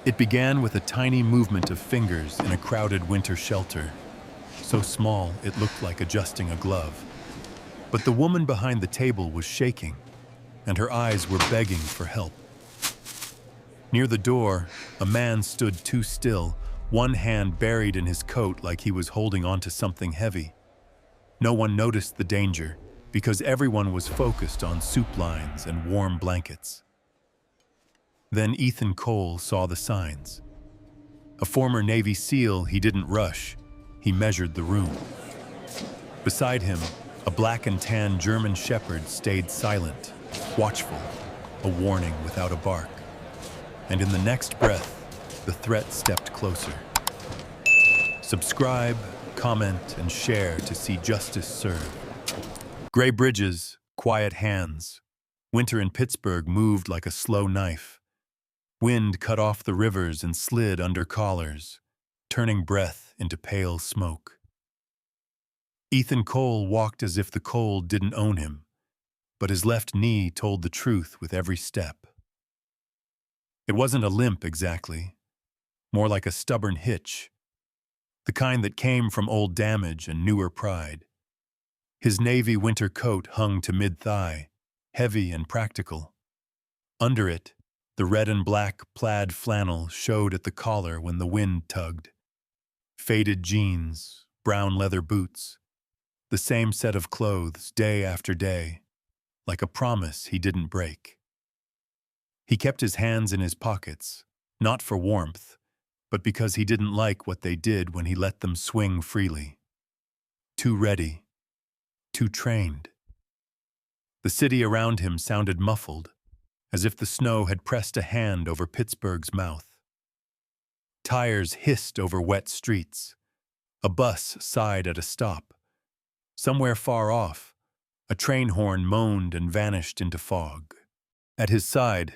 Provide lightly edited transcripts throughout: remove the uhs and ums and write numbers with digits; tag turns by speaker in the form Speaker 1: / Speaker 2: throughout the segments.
Speaker 1: It began with a tiny movement of fingers in a crowded winter shelter, so small it looked like adjusting a glove. But the woman behind the table was shaking, and her eyes were begging for help. Near the door, a man stood too still, one hand buried in his coat like he was holding onto something heavy. No one noticed the danger because everyone was focused on soup lines and warm blankets. Then Ethan Cole saw the signs. A former Navy SEAL, he didn't rush. He measured the room. Beside him, a black and tan German shepherd stayed silent, watchful, a warning without a bark. And in the next breath, the threat stepped closer. Subscribe, comment, and share to see justice served. Gray bridges, quiet hands. Winter in Pittsburgh moved like a slow knife. Wind cut off the rivers and slid under collars, turning breath into pale smoke. Ethan Cole walked as if the cold didn't own him, but his left knee told the truth with every step. It wasn't a limp exactly, more like a stubborn hitch, the kind that came from old damage and newer pride. His navy winter coat hung to mid-thigh, heavy and practical. Under it, the red and black plaid flannel showed at the collar when the wind tugged. Faded jeans, brown leather boots, the same set of clothes day after day, like a promise he didn't break. He kept his hands in his pockets, not for warmth, but because he didn't like what they did when he let them swing freely. Too ready, too trained. The city around him sounded muffled, as if the snow had pressed a hand over Pittsburgh's mouth. Tires hissed over wet streets. A bus sighed at a stop. Somewhere far off, a train horn moaned and vanished into fog. At his side,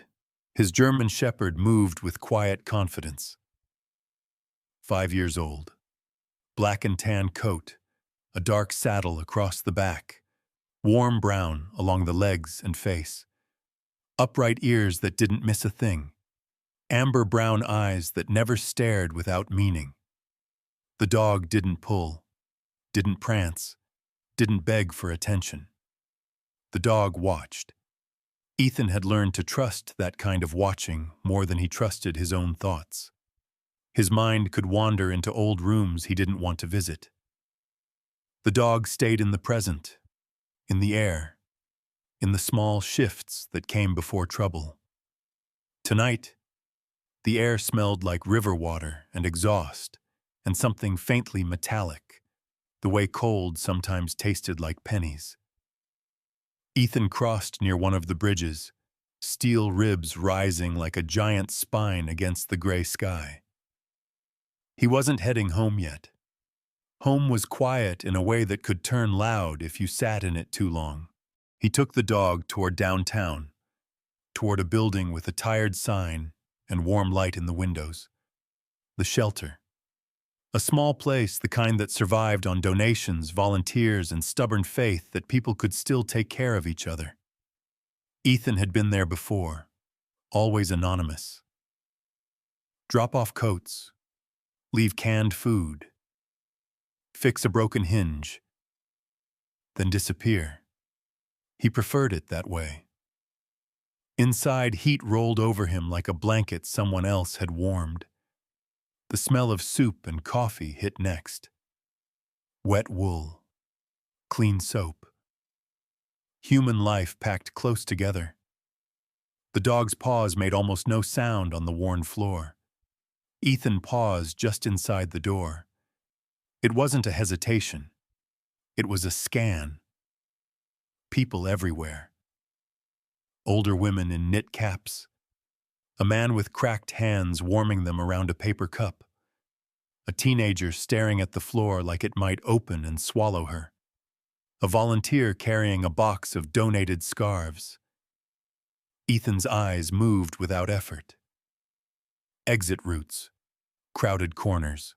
Speaker 1: his German shepherd moved with quiet confidence. 5 years old. Black and tan coat, a dark saddle across the back, warm brown along the legs and face. Upright ears that didn't miss a thing. Amber brown eyes that never stared without meaning. The dog didn't pull, didn't prance, didn't beg for attention. The dog watched. Ethan had learned to trust that kind of watching more than he trusted his own thoughts. His mind could wander into old rooms he didn't want to visit. The dog stayed in the present, in the air, in the small shifts that came before trouble. Tonight, the air smelled like river water and exhaust, and something faintly metallic, the way cold sometimes tasted like pennies. Ethan crossed near one of the bridges, steel ribs rising like a giant spine against the gray sky. He wasn't heading home yet. Home was quiet in a way that could turn loud if you sat in it too long. He took the dog toward downtown, toward a building with a tired sign and warm light in the windows. The shelter. A small place, the kind that survived on donations, volunteers, and stubborn faith that people could still take care of each other. Ethan had been there before, always anonymous. Drop off coats, leave canned food, fix a broken hinge, then disappear. He preferred it that way. Inside, heat rolled over him like a blanket someone else had warmed. The smell of soup and coffee hit next. Wet wool, clean soap. Human life packed close together. The dog's paws made almost no sound on the worn floor. Ethan paused just inside the door. It wasn't a hesitation. It was a scan. People everywhere. Older women in knit caps. A man with cracked hands warming them around a paper cup. A teenager staring at the floor like it might open and swallow her. A volunteer carrying a box of donated scarves. Ethan's eyes moved without effort. Exit routes. Crowded corners.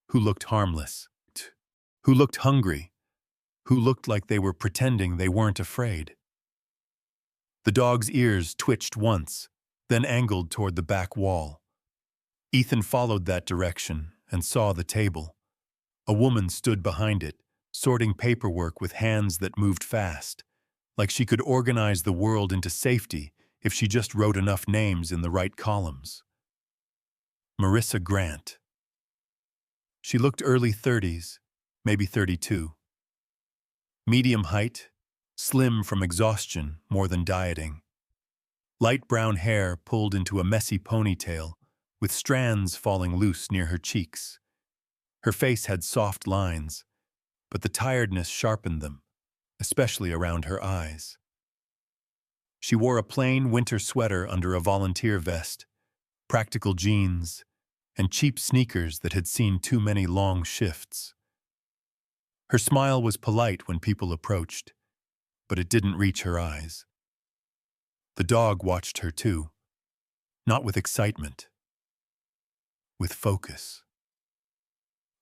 Speaker 1: Who looked harmless. Who looked hungry. Who looked like they were pretending they weren't afraid. The dog's ears twitched once, then angled toward the back wall. Ethan followed that direction and saw the table. A woman stood behind it, sorting paperwork with hands that moved fast, like she could organize the world into safety if she just wrote enough names in the right columns. Marissa Grant. She looked early 30s, maybe 32. Medium height, slim from exhaustion more than dieting. Light brown hair pulled into a messy ponytail, with strands falling loose near her cheeks. Her face had soft lines, but the tiredness sharpened them, especially around her eyes. She wore a plain winter sweater under a volunteer vest, practical jeans, and cheap sneakers that had seen too many long shifts. Her smile was polite when people approached, but it didn't reach her eyes. The dog watched her too, not with excitement, with focus.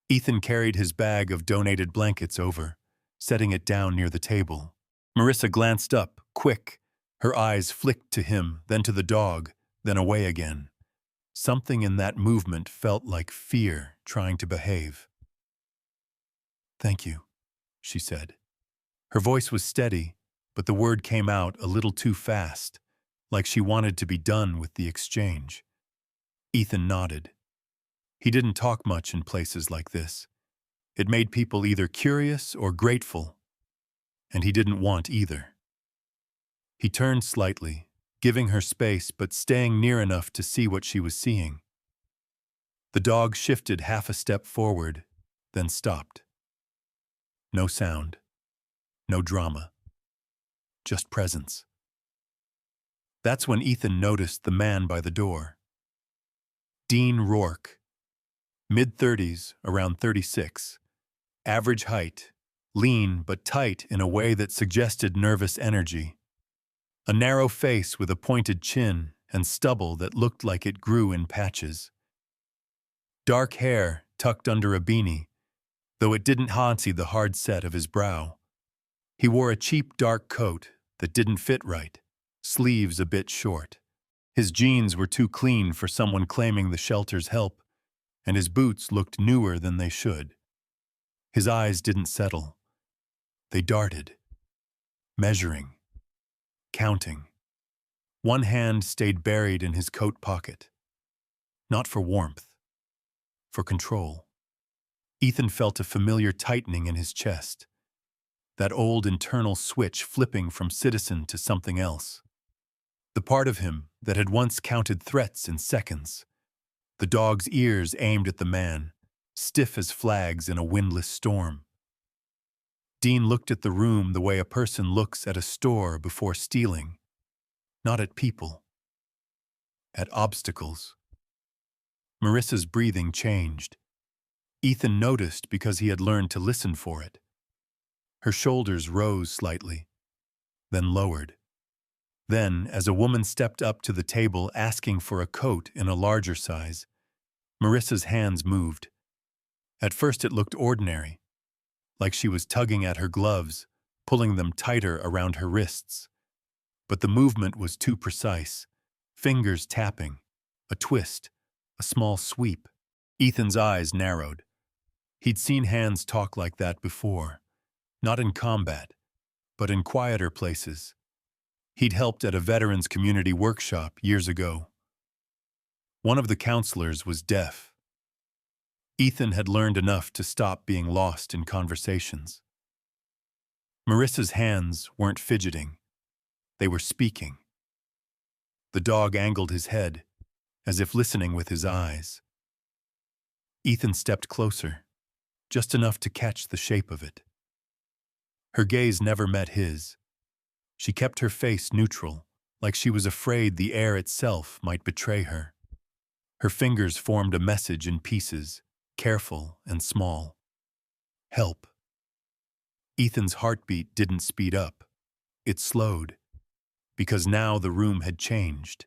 Speaker 1: Ethan carried his bag of donated blankets over, setting it down near the table. Marissa glanced up, quick. Her eyes flicked to him, then to the dog, then away again. Something in that movement felt like fear trying to behave. "Thank you," she said. Her voice was steady, but the word came out a little too fast, like she wanted to be done with the exchange. Ethan nodded. He didn't talk much in places like this. It made people either curious or grateful, and he didn't want either. He turned slightly, giving her space but staying near enough to see what she was seeing. The dog shifted half a step forward, then stopped. No sound, no drama, just presence. That's when Ethan noticed the man by the door. Dean Rourke. Mid-30s, around 36. Average height, lean but tight in a way that suggested nervous energy. A narrow face with a pointed chin and stubble that looked like it grew in patches. Dark hair tucked under a beanie, though it didn't hide the hard set of his brow. He wore a cheap dark coat that didn't fit right, sleeves a bit short. His jeans were too clean for someone claiming the shelter's help, and his boots looked newer than they should. His eyes didn't settle. They darted, measuring, counting. One hand stayed buried in his coat pocket. Not for warmth, for control. Ethan felt a familiar tightening in his chest, that old internal switch flipping from citizen to something else. The part of him that had once counted threats in seconds. The dog's ears aimed at the man, stiff as flags in a windless storm. Dean looked at the room the way a person looks at a store before stealing. Not at people. At obstacles. Marissa's breathing changed. Ethan noticed because he had learned to listen for it. Her shoulders rose slightly, then lowered. Then, as a woman stepped up to the table asking for a coat in a larger size, Marissa's hands moved. At first it looked ordinary, like she was tugging at her gloves, pulling them tighter around her wrists. But the movement was too precise, fingers tapping, a twist, a small sweep. Ethan's eyes narrowed. He'd seen hands talk like that before, not in combat, but in quieter places. He'd helped at a veterans community workshop years ago. One of the counselors was deaf. Ethan had learned enough to stop being lost in conversations. Marissa's hands weren't fidgeting. They were speaking. The dog angled his head, as if listening with his eyes. Ethan stepped closer, just enough to catch the shape of it. Her gaze never met his. She kept her face neutral, like she was afraid the air itself might betray her. Her fingers formed a message in pieces, careful and small. Help. Ethan's heartbeat didn't speed up. It slowed, because now the room had changed,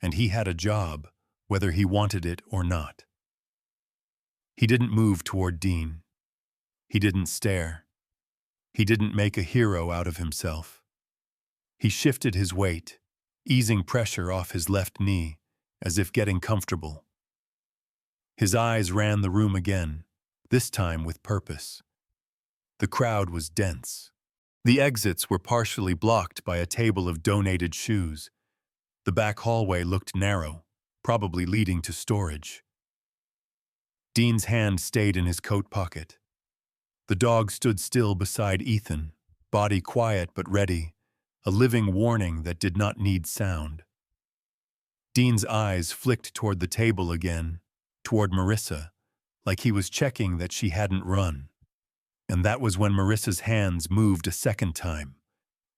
Speaker 1: and he had a job, whether he wanted it or not. He didn't move toward Dean. He didn't stare. He didn't make a hero out of himself. He shifted his weight, easing pressure off his left knee, as if getting comfortable. His eyes ran the room again, this time with purpose. The crowd was dense. The exits were partially blocked by a table of donated shoes. The back hallway looked narrow, probably leading to storage. Dean's hand stayed in his coat pocket. The dog stood still beside Ethan, body quiet but ready, a living warning that did not need sound. Dean's eyes flicked toward the table again, toward Marissa, like he was checking that she hadn't run. And that was when Marissa's hands moved a second time,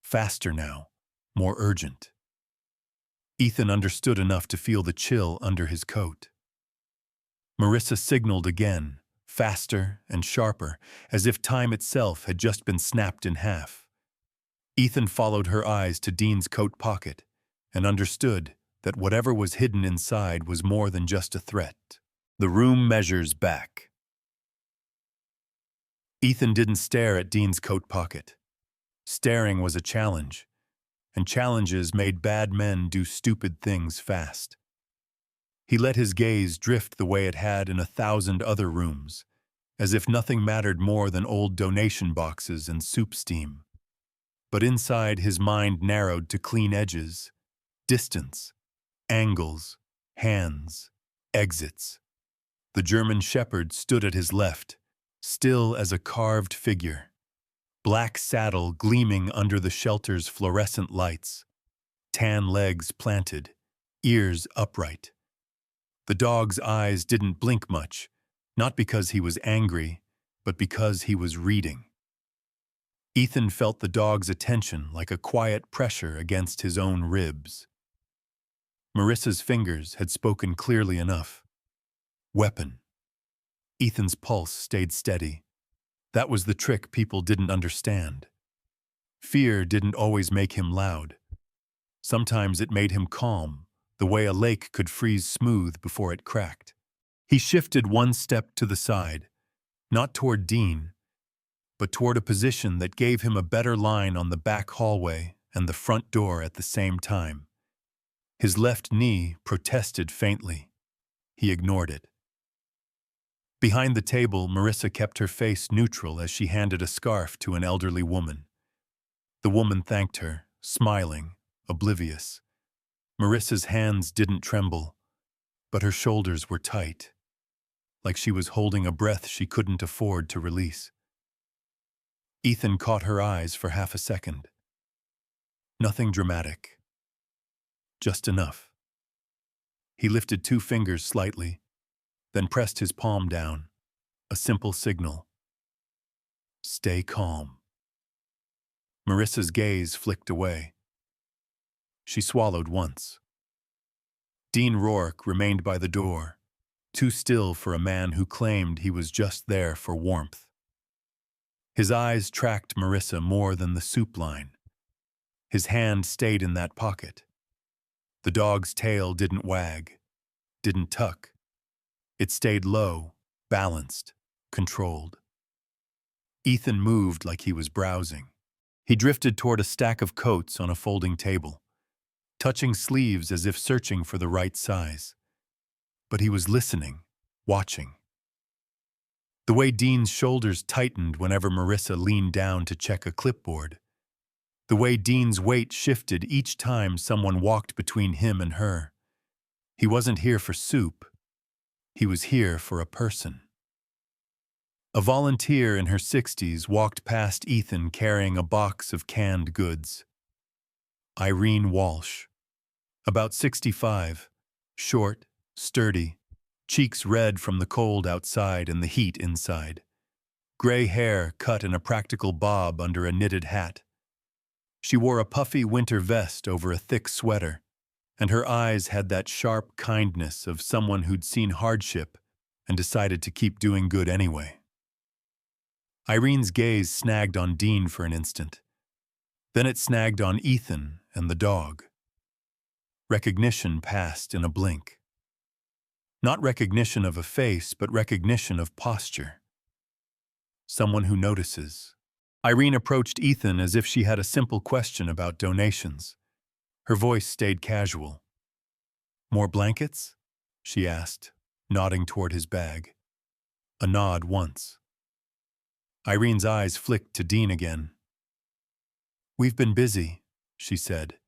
Speaker 1: faster now, more urgent. Ethan understood enough to feel the chill under his coat. Marissa signaled again, faster and sharper, as if time itself had just been snapped in half. Ethan followed her eyes to Dean's coat pocket and understood that whatever was hidden inside was more than just a threat. The room measures back. Ethan didn't stare at Dean's coat pocket. Staring was a challenge, and challenges made bad men do stupid things fast. He let his gaze drift the way it had in 1,000 other rooms, as if nothing mattered more than old donation boxes and soup steam. But inside his mind narrowed to clean edges, distance, angles, hands, exits. The German shepherd stood at his left, still as a carved figure, black saddle gleaming under the shelter's fluorescent lights, tan legs planted, ears upright. The dog's eyes didn't blink much, not because he was angry, but because he was reading. Ethan felt the dog's attention like a quiet pressure against his own ribs. Marissa's fingers had spoken clearly enough. Weapon. Ethan's pulse stayed steady. That was the trick people didn't understand. Fear didn't always make him loud. Sometimes it made him calm, the way a lake could freeze smooth before it cracked. He shifted one step to the side, not toward Dean, but toward a position that gave him a better line on the back hallway and the front door at the same time. His left knee protested faintly. He ignored it. Behind the table, Marissa kept her face neutral as she handed a scarf to an elderly woman. The woman thanked her, smiling, oblivious. Marissa's hands didn't tremble, but her shoulders were tight, like she was holding a breath she couldn't afford to release. Ethan caught her eyes for half a second. Nothing dramatic. Just enough. He lifted 2 fingers slightly, then pressed his palm down, a simple signal. Stay calm. Marissa's gaze flicked away. She swallowed once. Dean Rourke remained by the door, too still for a man who claimed he was just there for warmth. His eyes tracked Marissa more than the soup line. His hand stayed in that pocket. The dog's tail didn't wag, didn't tuck. It stayed low, balanced, controlled. Ethan moved like he was browsing. He drifted toward a stack of coats on a folding table, touching sleeves as if searching for the right size. But he was listening, watching. The way Dean's shoulders tightened whenever Marissa leaned down to check a clipboard. The way Dean's weight shifted each time someone walked between him and her. He wasn't here for soup. He was here for a person. A volunteer in her 60s walked past Ethan carrying a box of canned goods. Irene Walsh. About 65, short, sturdy, cheeks red from the cold outside and the heat inside. Gray hair cut in a practical bob under a knitted hat. She wore a puffy winter vest over a thick sweater, and her eyes had that sharp kindness of someone who'd seen hardship and decided to keep doing good anyway. Irene's gaze snagged on Dean for an instant. Then it snagged on Ethan and the dog. Recognition passed in a blink. Not recognition of a face, but recognition of posture. Someone who notices. Irene approached Ethan as if she had a simple question about donations. Her voice stayed casual. "More blankets?" she asked, nodding toward his bag. A nod once. Irene's eyes flicked to Dean again. "We've been busy," she said,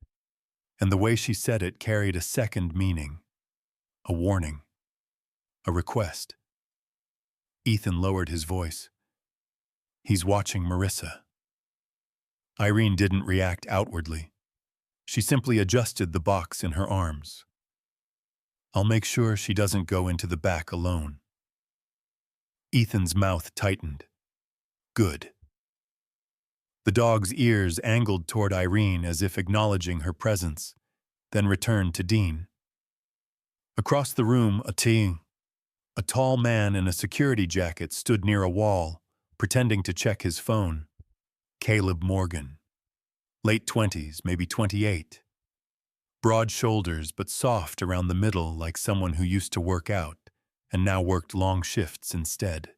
Speaker 1: and the way she said it carried a second meaning. A warning. A request. Ethan lowered his voice. "He's watching Marissa." Irene didn't react outwardly. She simply adjusted the box in her arms. "I'll make sure she doesn't go into the back alone." Ethan's mouth tightened. "Good." The dog's ears angled toward Irene as if acknowledging her presence, then returned to Dean. Across the room, a tall man in a security jacket stood near a wall, pretending to check his phone. Caleb Morgan. Late 20s, maybe 28. Broad shoulders but soft around the middle like someone who used to work out and now worked long shifts instead.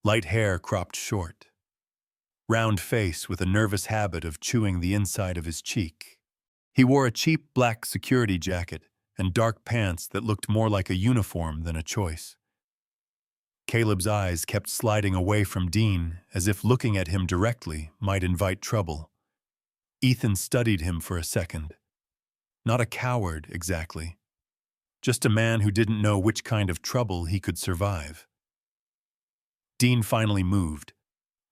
Speaker 1: Light hair cropped short. Round face with a nervous habit of chewing the inside of his cheek. He wore a cheap black security jacket and dark pants that looked more like a uniform than a choice. Caleb's eyes kept sliding away from Dean as if looking at him directly might invite trouble. Ethan studied him for a second. Not a coward, exactly. Just a man who didn't know which kind of trouble he could survive. Dean finally moved.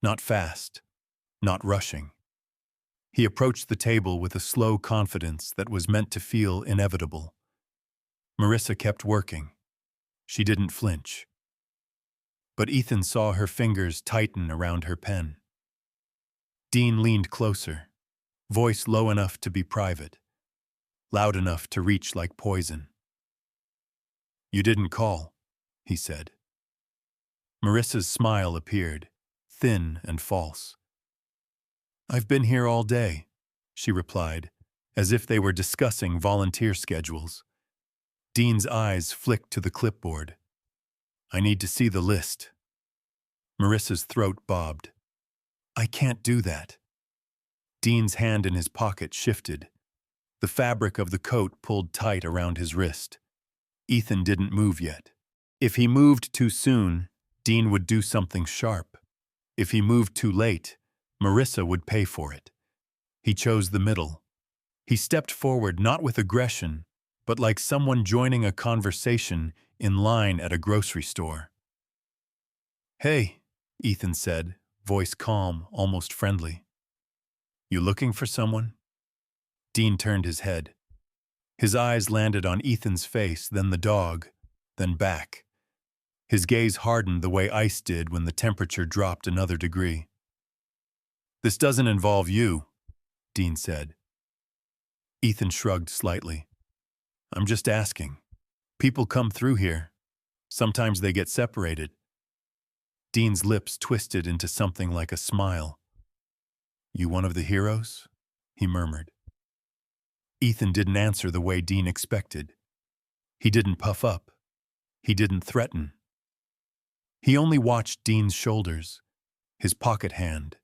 Speaker 1: Not fast. Not rushing. He approached the table with a slow confidence that was meant to feel inevitable. Marissa kept working. She didn't flinch. But Ethan saw her fingers tighten around her pen. Dean leaned closer, voice low enough to be private, loud enough to reach like poison. "You didn't call," he said. Marissa's smile appeared, thin and false. "I've been here all day," she replied, as if they were discussing volunteer schedules. Dean's eyes flicked to the clipboard. "I need to see the list." Marissa's throat bobbed. "I can't do that." Dean's hand in his pocket shifted. The fabric of the coat pulled tight around his wrist. Ethan didn't move yet. If he moved too soon, Dean would do something sharp. If he moved too late, Marissa would pay for it. He chose the middle. He stepped forward not with aggression, but like someone joining a conversation in line at a grocery store. "Hey," Ethan said, voice calm, almost friendly. "You looking for someone?" Dean turned his head. His eyes landed on Ethan's face, then the dog, then back. His gaze hardened the way ice did when the temperature dropped another degree. "This doesn't involve you," Dean said. Ethan shrugged slightly. "I'm just asking. People come through here. Sometimes they get separated." Dean's lips twisted into something like a smile. "You one of the heroes?" he murmured. Ethan didn't answer the way Dean expected. He didn't puff up. He didn't threaten. He only watched Dean's shoulders, his pocket hand,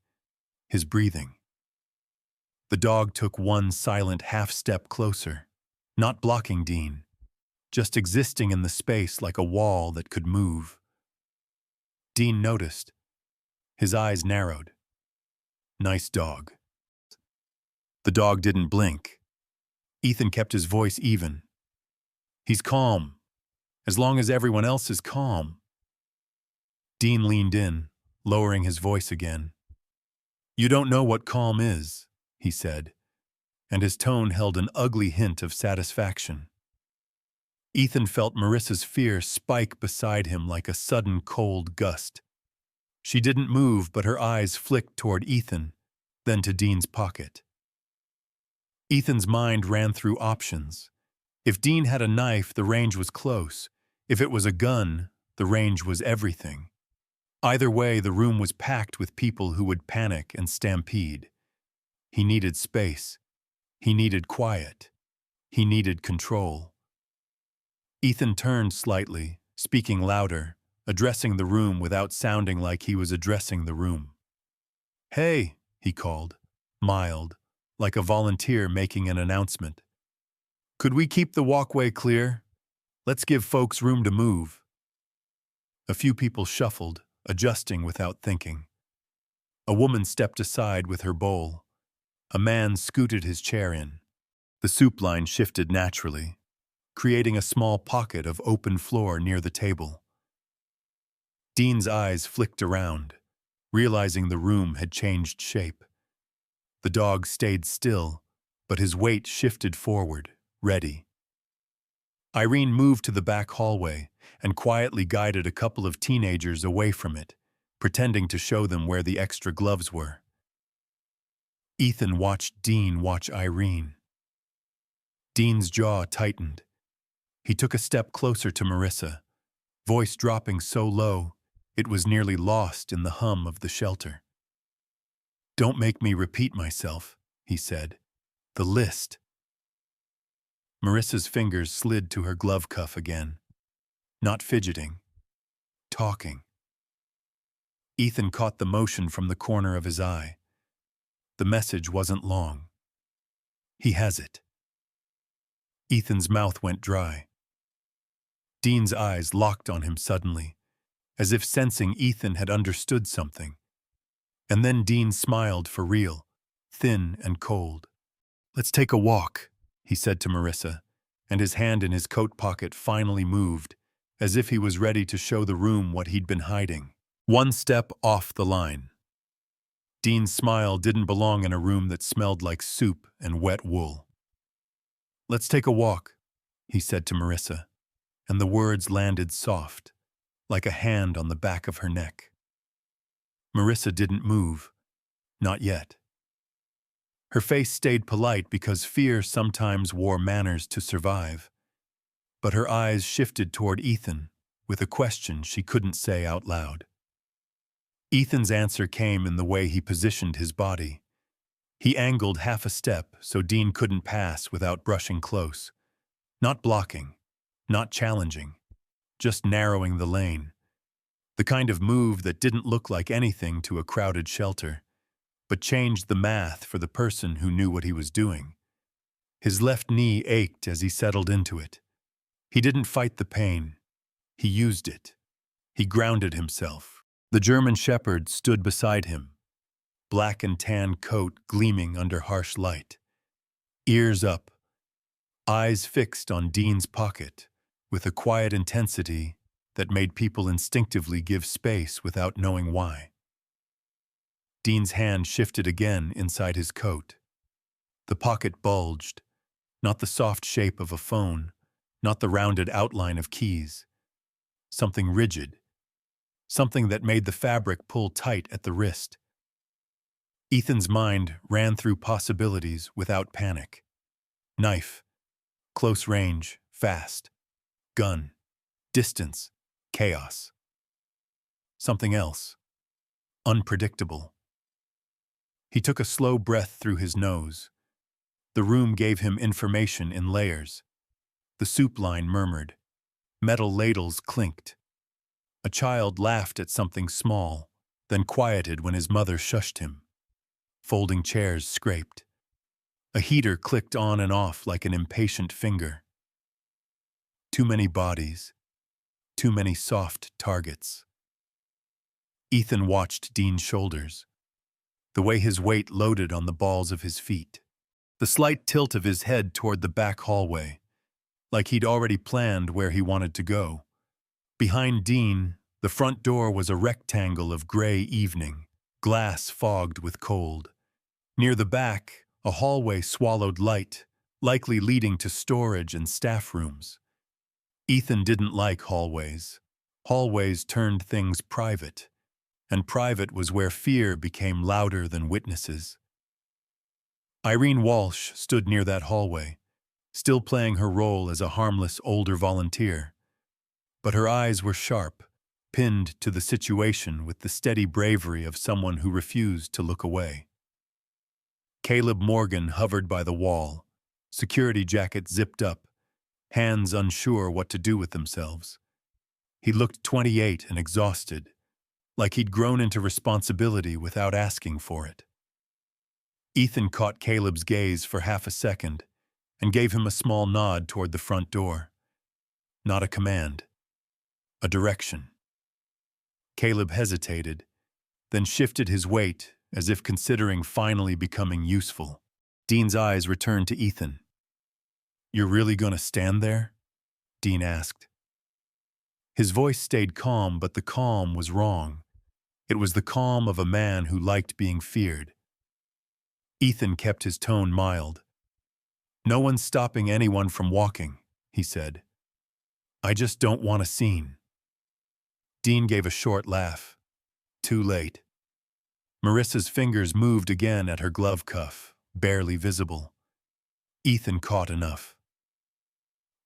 Speaker 1: his breathing. The dog took one silent half-step closer, not blocking Dean, just existing in the space like a wall that could move. Dean noticed. His eyes narrowed. "Nice dog." The dog didn't blink. Ethan kept his voice even. "He's calm, as long as everyone else is calm." Dean leaned in, lowering his voice again. "You don't know what calm is," he said, and his tone held an ugly hint of satisfaction. Ethan felt Marissa's fear spike beside him like a sudden cold gust. She didn't move, but her eyes flicked toward Ethan, then to Dean's pocket. Ethan's mind ran through options. If Dean had a knife, the range was close. If it was a gun, the range was everything. Either way, the room was packed with people who would panic and stampede. He needed space. He needed quiet. He needed control. Ethan turned slightly, speaking louder, addressing the room without sounding like he was addressing the room. "Hey," he called, mild, like a volunteer making an announcement. "Could we keep the walkway clear? Let's give folks room to move. A few people shuffled, adjusting without thinking. A woman stepped aside with her bowl. A man scooted his chair in. The soup line shifted naturally, creating a small pocket of open floor near the table. Dean's eyes flicked around, realizing the room had changed shape. The dog stayed still, but his weight shifted forward, ready. Irene moved to the back hallway and quietly guided a couple of teenagers away from it, pretending to show them where the extra gloves were. Ethan watched Dean watch Irene. Dean's jaw tightened. He took a step closer to Marissa, voice dropping so low it was nearly lost in the hum of the shelter. "Don't make me repeat myself," he said. "The list." Marissa's fingers slid to her glove cuff again. Not fidgeting. Talking. Ethan caught the motion from the corner of his eye. The message wasn't long. "He has it." Ethan's mouth went dry. Dean's eyes locked on him suddenly, as if sensing Ethan had understood something. And then Dean smiled for real, thin and cold. "Let's take a walk," he said to Marissa, and his hand in his coat pocket finally moved, as if he was ready to show the room what he'd been hiding. One step off the line. Dean's smile didn't belong in a room that smelled like soup and wet wool. "Let's take a walk," he said to Marissa, and the words landed soft, like a hand on the back of her neck. Marissa didn't move. Not yet. Her face stayed polite because fear sometimes wore manners to survive. But her eyes shifted toward Ethan with a question she couldn't say out loud. Ethan's answer came in the way he positioned his body. He angled half a step so Dean couldn't pass without brushing close. Not blocking, not challenging, just narrowing the lane. The kind of move that didn't look like anything to a crowded shelter, but changed the math for the person who knew what he was doing. His left knee ached as he settled into it. He didn't fight the pain. He used it. He grounded himself. The German Shepherd stood beside him, black and tan coat gleaming under harsh light. Ears up, eyes fixed on Dean's pocket, with a quiet intensity that made people instinctively give space without knowing why. Dean's hand shifted again inside his coat. The pocket bulged, not the soft shape of a phone, not the rounded outline of keys. Something rigid, something that made the fabric pull tight at the wrist. Ethan's mind ran through possibilities without panic. Knife, close range, fast. Gun, distance, chaos. Something else, unpredictable. He took a slow breath through his nose. The room gave him information in layers. The soup line murmured. Metal ladles clinked. A child laughed at something small, then quieted when his mother shushed him. Folding chairs scraped. A heater clicked on and off like an impatient finger. Too many bodies. Too many soft targets. Ethan watched Dean's shoulders, the way his weight loaded on the balls of his feet, the slight tilt of his head toward the back hallway, like he'd already planned where he wanted to go. Behind Dean, the front door was a rectangle of gray evening, glass fogged with cold. Near the back, a hallway swallowed light, likely leading to storage and staff rooms. Ethan didn't like hallways. Hallways turned things private, and private was where fear became louder than witnesses. Irene Walsh stood near that hallway, still playing her role as a harmless older volunteer. But her eyes were sharp, pinned to the situation with the steady bravery of someone who refused to look away. Caleb Morgan hovered by the wall, security jacket zipped up, hands unsure what to do with themselves. He looked 28 and exhausted, like he'd grown into responsibility without asking for it. Ethan caught Caleb's gaze for half a second and gave him a small nod toward the front door. not a command, a direction. Caleb hesitated, then shifted his weight as if considering finally becoming useful. Dean's eyes returned to Ethan. "You're really going to stand there?" Dean asked. His voice stayed calm, but the calm was wrong. It was the calm of a man who liked being feared. Ethan kept his tone mild. "No one's stopping anyone from walking," he said. "I just don't want a scene." Dean gave a short laugh. Too late. Marissa's fingers moved again at her glove cuff, barely visible. Ethan caught enough.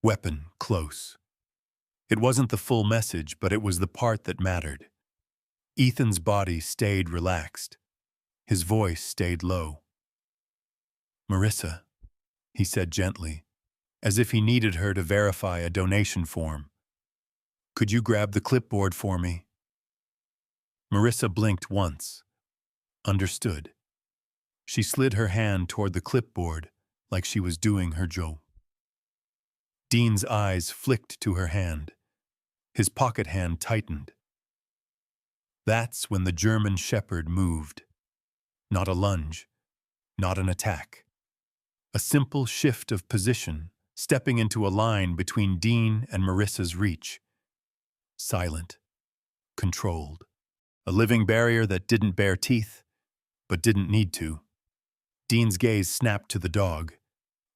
Speaker 1: Weapon close. It wasn't the full message, but it was the part that mattered. Ethan's body stayed relaxed. His voice stayed low. "Marissa," he said gently, as if he needed her to verify a donation form. "Could you grab the clipboard for me?" Marissa blinked once. Understood. She slid her hand toward the clipboard like she was doing her job. Dean's eyes flicked to her hand. His pocket hand tightened. That's when the German shepherd moved. Not a lunge, not an attack. A simple shift of position, stepping into a line between Dean and Marissa's reach. Silent, controlled. A living barrier that didn't bare teeth, but didn't need to. Dean's gaze snapped to the dog.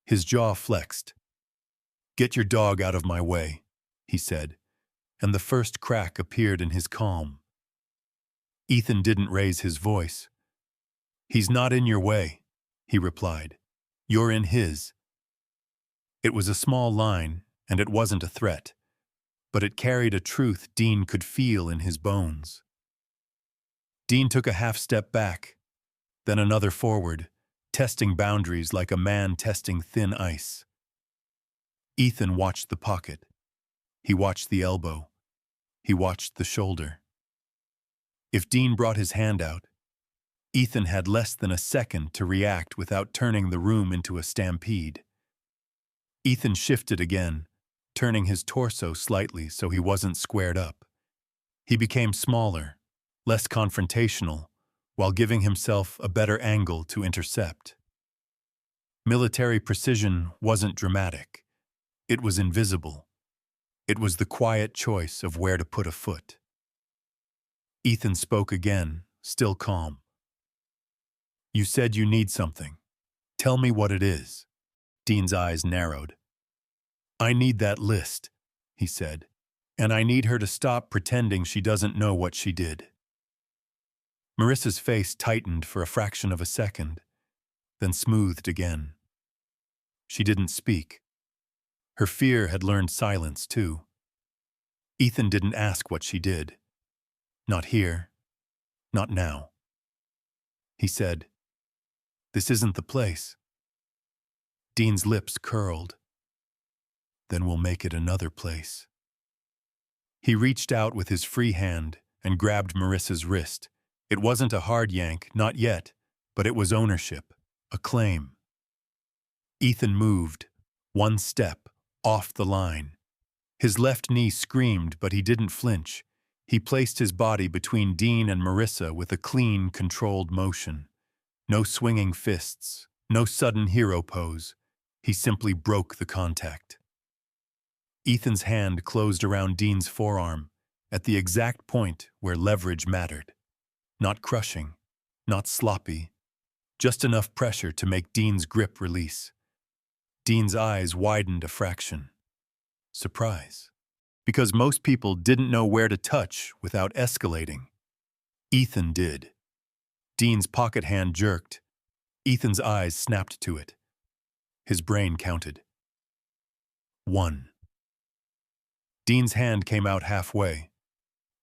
Speaker 1: His jaw flexed. "Get your dog out of my way," he said, and the first crack appeared in his calm. Ethan didn't raise his voice. "He's not in your way," he replied. "You're in his." It was a small line, and it wasn't a threat, but it carried a truth Dean could feel in his bones. Dean took a half step back, then another forward, testing boundaries like a man testing thin ice. Ethan watched the pocket. He watched the elbow. He watched the shoulder. If Dean brought his hand out, Ethan had less than a second to react without turning the room into a stampede. Ethan shifted again, turning his torso slightly so he wasn't squared up. He became smaller, less confrontational, while giving himself a better angle to intercept. Military precision wasn't dramatic. It was invisible. It was the quiet choice of where to put a foot. Ethan spoke again, still calm. "You said you need something. Tell me what it is." Dean's eyes narrowed. "I need that list," he said, "and I need her to stop pretending she doesn't know what she did." Marissa's face tightened for a fraction of a second, then smoothed again. She didn't speak. Her fear had learned silence, too. Ethan didn't ask what she did. Not here. Not now. He said, "This isn't the place." Dean's lips curled. "Then we'll make it another place." He reached out with his free hand and grabbed Marissa's wrist. It wasn't a hard yank, not yet, but it was ownership, a claim. Ethan moved, one step, off the line. His left knee screamed, but he didn't flinch. He placed his body between Dean and Marissa with a clean, controlled motion. No swinging fists, no sudden hero pose. He simply broke the contact. Ethan's hand closed around Dean's forearm, at the exact point where leverage mattered. Not crushing, not sloppy, just enough pressure to make Dean's grip release. Dean's eyes widened a fraction. Surprise. Because most people didn't know where to touch without escalating. Ethan did. Dean's pocket hand jerked. Ethan's eyes snapped to it. His brain counted. 1. Dean's hand came out halfway.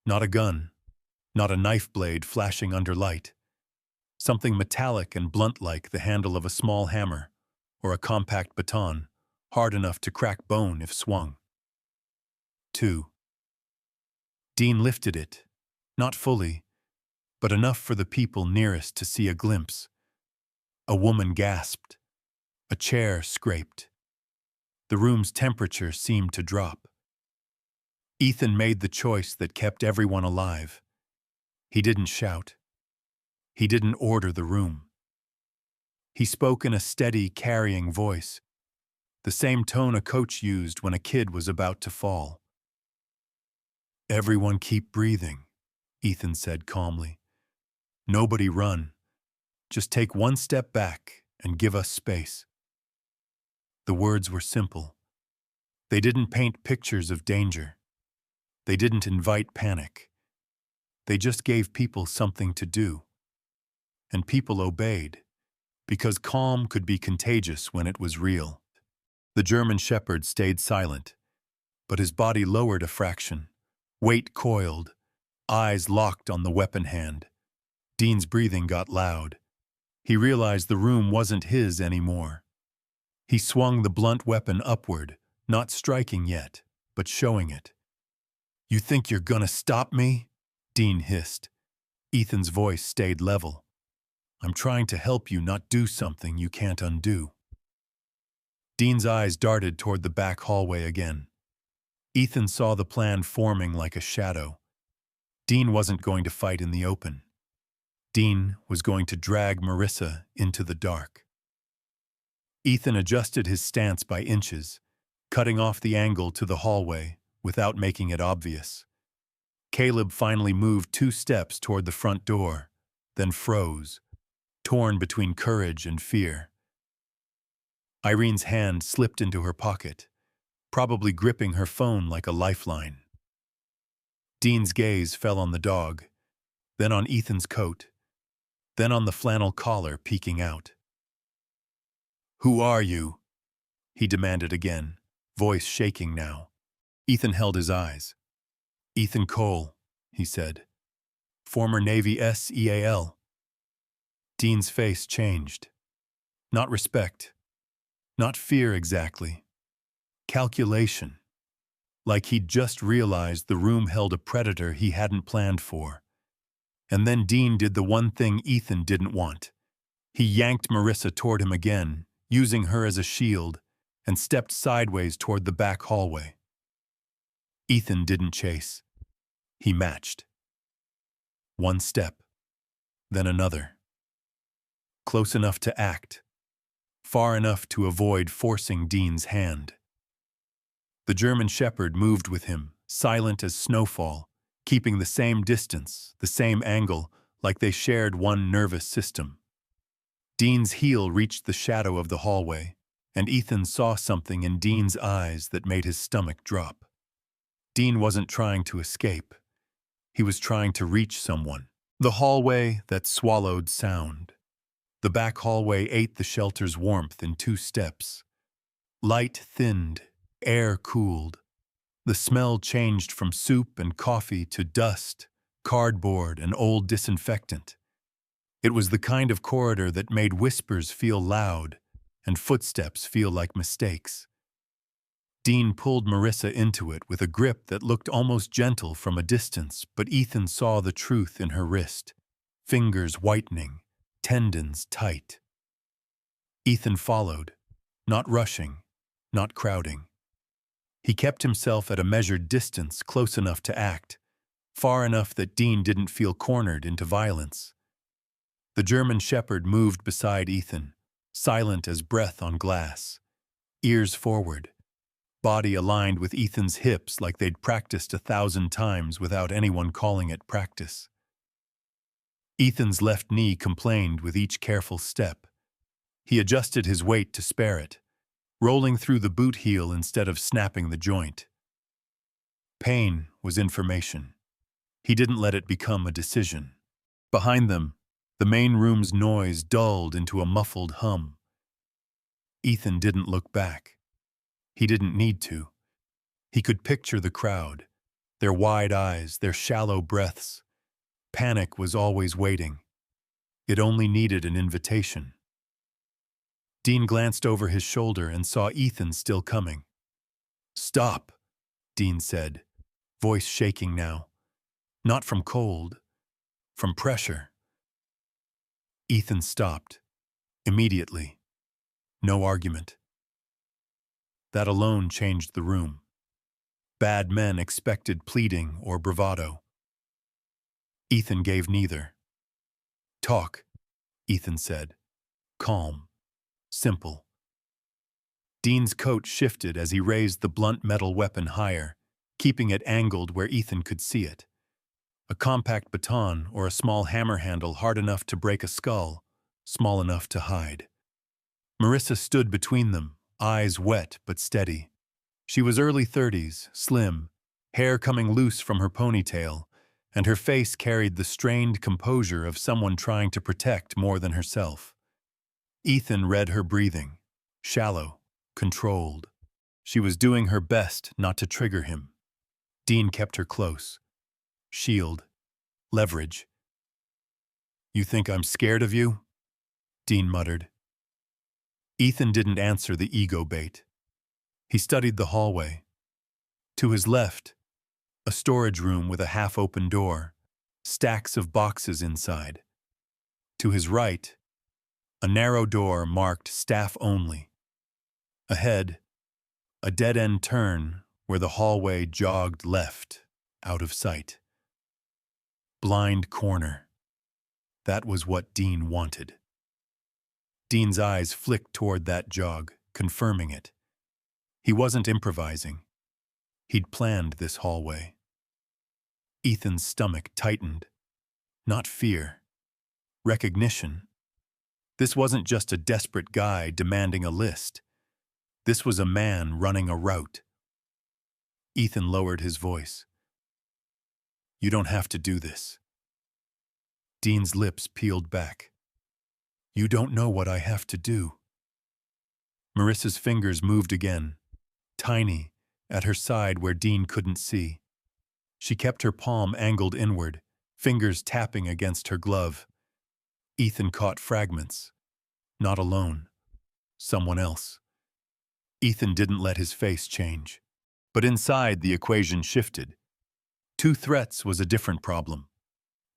Speaker 1: Not a gun. Not a knife blade flashing under light. Something metallic and blunt like the handle of a small hammer or a compact baton, hard enough to crack bone if swung. 2. Dean lifted it, not fully, but enough for the people nearest to see a glimpse. A woman gasped. A chair scraped. The room's temperature seemed to drop. Ethan made the choice that kept everyone alive. He didn't shout. He didn't order the room. He spoke in a steady, carrying voice, the same tone a coach used when a kid was about to fall. "Everyone keep breathing," Ethan said calmly. "Nobody run. Just take one step back and give us space." The words were simple. They didn't paint pictures of danger. They didn't invite panic. They just gave people something to do. And people obeyed, because calm could be contagious when it was real. The German Shepherd stayed silent, but his body lowered a fraction. Weight coiled, eyes locked on the weapon hand. Dean's breathing got loud. He realized the room wasn't his anymore. He swung the blunt weapon upward, not striking yet, but showing it. "You think you're gonna stop me?" Dean hissed. Ethan's voice stayed level. "I'm trying to help you not do something you can't undo." Dean's eyes darted toward the back hallway again. Ethan saw the plan forming like a shadow. Dean wasn't going to fight in the open. Dean was going to drag Marissa into the dark. Ethan adjusted his stance by inches, cutting off the angle to the hallway without making it obvious. Caleb finally moved 2 steps toward the front door, then froze, torn between courage and fear. Irene's hand slipped into her pocket, probably gripping her phone like a lifeline. Dean's gaze fell on the dog, then on Ethan's coat, then on the flannel collar peeking out. "Who are you?" he demanded again, voice shaking now. Ethan held his eyes. "Ethan Cole," he said. "Former Navy SEAL." Dean's face changed. Not respect. Not fear exactly. Calculation. Like he'd just realized the room held a predator he hadn't planned for. And then Dean did the one thing Ethan didn't want. He yanked Marissa toward him again, using her as a shield, and stepped sideways toward the back hallway. Ethan didn't chase. He matched. One step, then another. Close enough to act, far enough to avoid forcing Dean's hand. The German Shepherd moved with him, silent as snowfall, keeping the same distance, the same angle, like they shared one nervous system. Dean's heel reached the shadow of the hallway, and Ethan saw something in Dean's eyes that made his stomach drop. Dean wasn't trying to escape. He was trying to reach someone. The hallway that swallowed sound. The back hallway ate the shelter's warmth in 2 steps. Light thinned, air cooled. The smell changed from soup and coffee to dust, cardboard, and old disinfectant. It was the kind of corridor that made whispers feel loud and footsteps feel like mistakes. Dean pulled Marissa into it with a grip that looked almost gentle from a distance, but Ethan saw the truth in her wrist, fingers whitening, tendons tight. Ethan followed, not rushing, not crowding. He kept himself at a measured distance, close enough to act, far enough that Dean didn't feel cornered into violence. The German Shepherd moved beside Ethan, silent as breath on glass, ears forward, body aligned with Ethan's hips like they'd practiced 1,000 times without anyone calling it practice. Ethan's left knee complained with each careful step. He adjusted his weight to spare it, rolling through the boot heel instead of snapping the joint. Pain was information. He didn't let it become a decision. Behind them, the main room's noise dulled into a muffled hum. Ethan didn't look back. He didn't need to. He could picture the crowd, their wide eyes, their shallow breaths. Panic was always waiting. It only needed an invitation. Dean glanced over his shoulder and saw Ethan still coming. "Stop," Dean said, voice shaking now. Not from cold, from pressure. Ethan stopped. Immediately. No argument. That alone changed the room. Bad men expected pleading or bravado. Ethan gave neither. "Talk," Ethan said. Calm. Simple. Dean's coat shifted as he raised the blunt metal weapon higher, keeping it angled where Ethan could see it. A compact baton or a small hammer handle hard enough to break a skull, small enough to hide. Marissa stood between them, eyes wet but steady. She was early 30s, slim, hair coming loose from her ponytail, and her face carried the strained composure of someone trying to protect more than herself. Ethan read her breathing, shallow, controlled. She was doing her best not to trigger him. Dean kept her close. Shield. Leverage. "You think I'm scared of you?" Dean muttered. Ethan didn't answer the ego bait. He studied the hallway. To his left, a storage room with a half-open door, stacks of boxes inside. To his right, a narrow door marked staff only. Ahead, a dead-end turn where the hallway jogged left, out of sight. Blind corner. That was what Dean wanted. Dean's eyes flicked toward that jog, confirming it. He wasn't improvising. He'd planned this hallway. Ethan's stomach tightened. Not fear. Recognition. This wasn't just a desperate guy demanding a list. This was a man running a route. Ethan lowered his voice. "You don't have to do this." Dean's lips peeled back. "You don't know what I have to do." Marissa's fingers moved again, tiny, at her side where Dean couldn't see. She kept her palm angled inward, fingers tapping against her glove. Ethan caught fragments. Not alone. Someone else. Ethan didn't let his face change. But inside, the equation shifted. Two threats was a different problem.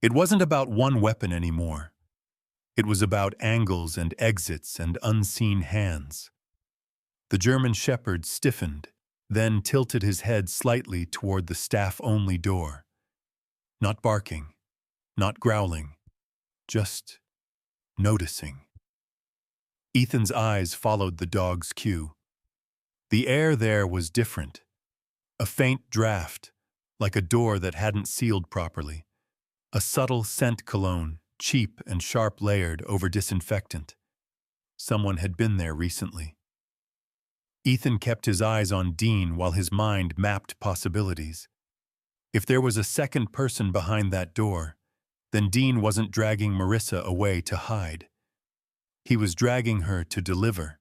Speaker 1: It wasn't about one weapon anymore. It was about angles and exits and unseen hands. The German shepherd stiffened, then tilted his head slightly toward the staff-only door. Not barking, not growling, just noticing. Ethan's eyes followed the dog's cue. The air there was different. A faint draft, like a door that hadn't sealed properly. A subtle scent cologne, cheap and sharp layered over disinfectant. Someone had been there recently. Ethan kept his eyes on Dean while his mind mapped possibilities. If there was a second person behind that door, then Dean wasn't dragging Marissa away to hide. He was dragging her to deliver.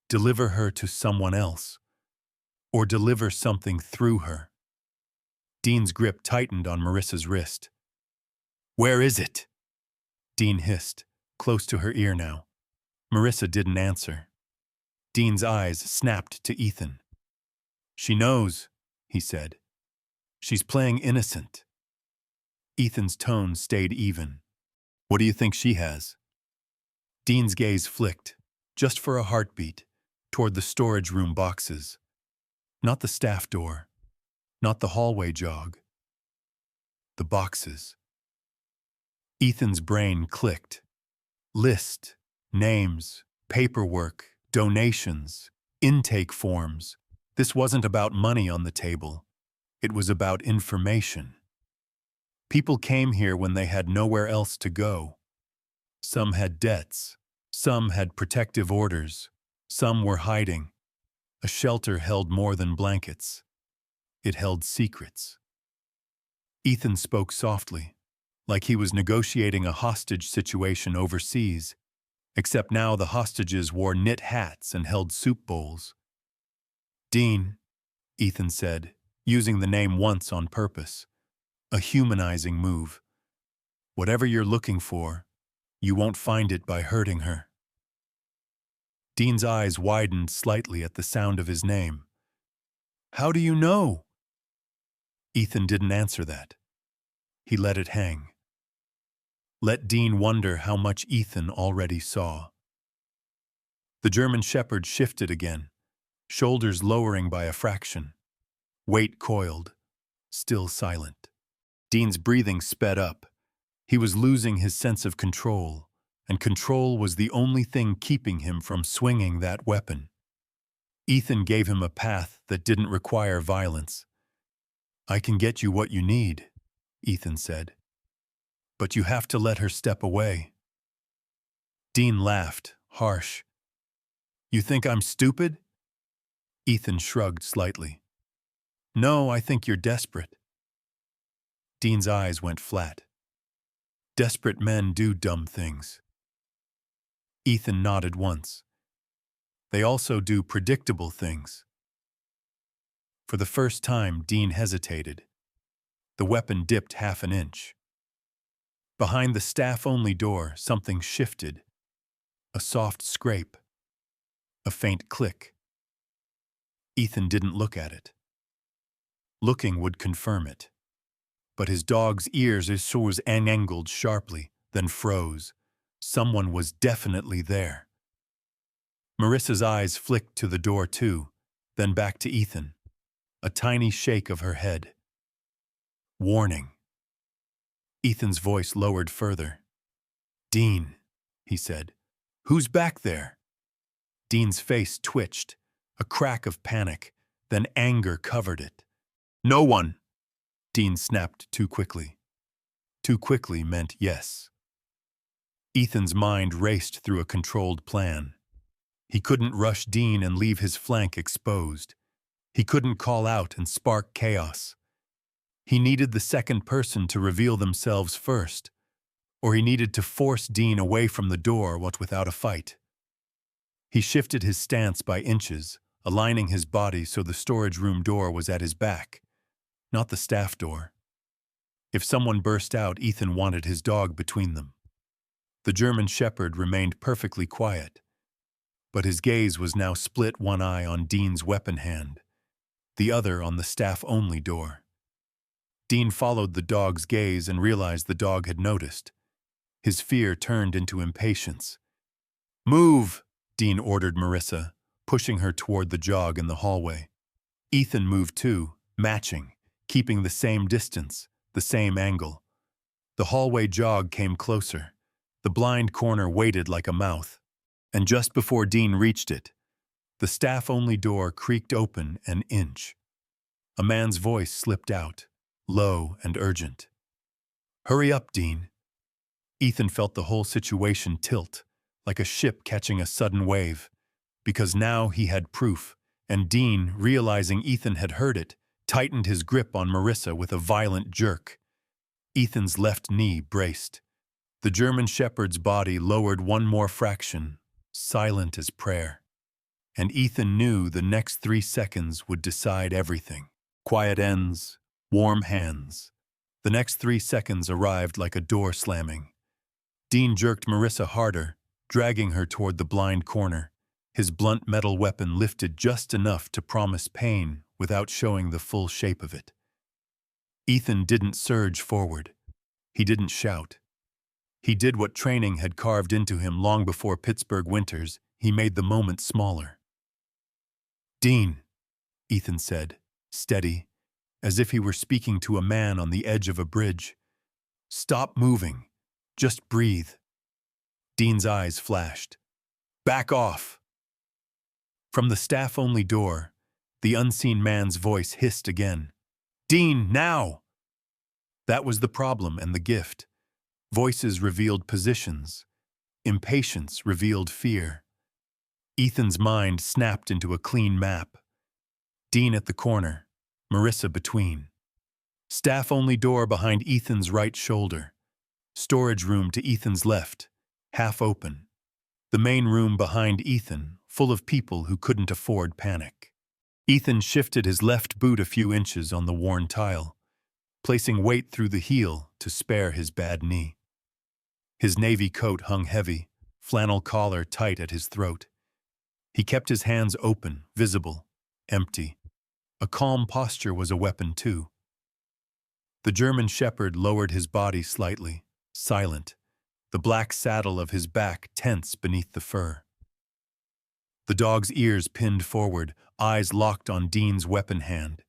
Speaker 1: Deliver her to someone else. Or deliver something through her. Dean's grip tightened on Marissa's wrist. "Where is it?" Dean hissed, close to her ear now. Marissa didn't answer. Dean's eyes snapped to Ethan. "She knows," he said. "She's playing innocent." Ethan's tone stayed even. "What do you think she has?" Dean's gaze flicked, just for a heartbeat, toward the storage room boxes. Not the staff door. Not the hallway jog. The boxes. Ethan's brain clicked. List, names, paperwork, donations, intake forms. This wasn't about money on the table. It was about information. People came here when they had nowhere else to go. Some had debts. Some had protective orders. Some were hiding. A shelter held more than blankets. It held secrets. Ethan spoke softly, like he was negotiating a hostage situation overseas, except now the hostages wore knit hats and held soup bowls. "Dean," Ethan said, using the name once on purpose, a humanizing move. "Whatever you're looking for, you won't find it by hurting her." Dean's eyes widened slightly at the sound of his name. "How do you know?" Ethan didn't answer that. He let it hang. Let Dean wonder how much Ethan already saw. The German shepherd shifted again, shoulders lowering by a fraction. weight coiled, still silent. Dean's breathing sped up. He was losing his sense of control, and control was the only thing keeping him from swinging that weapon. Ethan gave him a path that didn't require violence. "I can get you what you need," Ethan said. "But you have to let her step away." Dean laughed, harsh. "You think I'm stupid?" Ethan shrugged slightly. "No, I think you're desperate." Dean's eyes went flat. "Desperate men do dumb things." Ethan nodded once. "They also do predictable things." For the first time, Dean hesitated. The weapon dipped half an inch. Behind the staff-only door, something shifted. A soft scrape. A faint click. Ethan didn't look at it. Looking would confirm it. But his dog's ears angled sharply, then froze. Someone was definitely there. Marissa's eyes flicked to the door too, then back to Ethan. A tiny shake of her head. "Warning." Ethan's voice lowered further. "Dean," he said. "Who's back there?" Dean's face twitched, a crack of panic, then anger covered it. "No one!" Dean snapped too quickly. Too quickly meant yes. Ethan's mind raced through a controlled plan. He couldn't rush Dean and leave his flank exposed. He couldn't call out and spark chaos. He needed the second person to reveal themselves first, or he needed to force Dean away from the door without a fight. He shifted his stance by inches, aligning his body so the storage room door was at his back, not the staff door. If someone burst out, Ethan wanted his dog between them. The German Shepherd remained perfectly quiet, but his gaze was now split, one eye on Dean's weapon hand, the other on the staff-only door. Dean followed the dog's gaze and realized the dog had noticed. His fear turned into impatience. "Move!" Dean ordered Marissa, pushing her toward the jog in the hallway. Ethan moved too, matching, keeping the same distance, the same angle. The hallway jog came closer. The blind corner waited like a mouth. And just before Dean reached it, the staff-only door creaked open an inch. A man's voice slipped out, low and urgent. "Hurry up, Dean." Ethan felt the whole situation tilt, like a ship catching a sudden wave, because now he had proof, and Dean, realizing Ethan had heard it, tightened his grip on Marissa with a violent jerk. Ethan's left knee braced. The German Shepherd's body lowered one more fraction, silent as prayer. And Ethan knew the next 3 seconds would decide everything. Quiet ends, warm hands. The next 3 seconds arrived like a door slamming. Dean jerked Marissa harder, dragging her toward the blind corner. His blunt metal weapon lifted just enough to promise pain without showing the full shape of it. Ethan didn't surge forward. He didn't shout. He did what training had carved into him long before Pittsburgh winters. He made the moment smaller. "Dean," Ethan said, steady, as if he were speaking to a man on the edge of a bridge. "Stop moving. Just breathe." Dean's eyes flashed. "Back off." From the staff-only door, the unseen man's voice hissed again. "Dean, now!" That was the problem and the gift. Voices revealed positions. Impatience revealed fear. Ethan's mind snapped into a clean map. Dean at the corner, Marissa between. Staff-only door behind Ethan's right shoulder. Storage room to Ethan's left, half open. The main room behind Ethan, full of people who couldn't afford panic. Ethan shifted his left boot a few inches on the worn tile, placing weight through the heel to spare his bad knee. His navy coat hung heavy, flannel collar tight at his throat. He kept his hands open, visible, empty. A calm posture was a weapon too. The German Shepherd lowered his body slightly, silent, the black saddle of his back tense beneath the fur. The dog's ears pinned forward, eyes locked on Dean's weapon hand.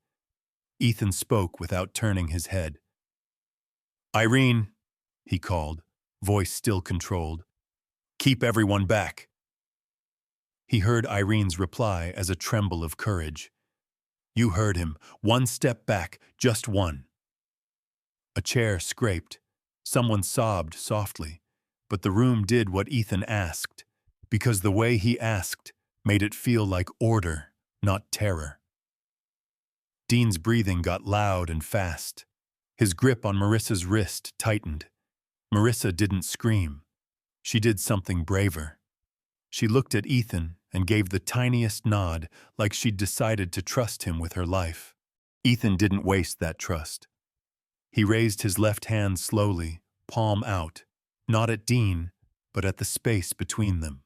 Speaker 1: Ethan spoke without turning his head. "Irene," he called, voice still controlled. "Keep everyone back." He heard Irene's reply as a tremble of courage. "You heard him. One step back, just one." A chair scraped. Someone sobbed softly, but the room did what Ethan asked, because the way he asked made it feel like order, not terror. Dean's breathing got loud and fast. His grip on Marissa's wrist tightened. Marissa didn't scream. She did something braver. She looked at Ethan and gave the tiniest nod, like she'd decided to trust him with her life. Ethan didn't waste that trust. He raised his left hand slowly, palm out, not at Dean, but at the space between them.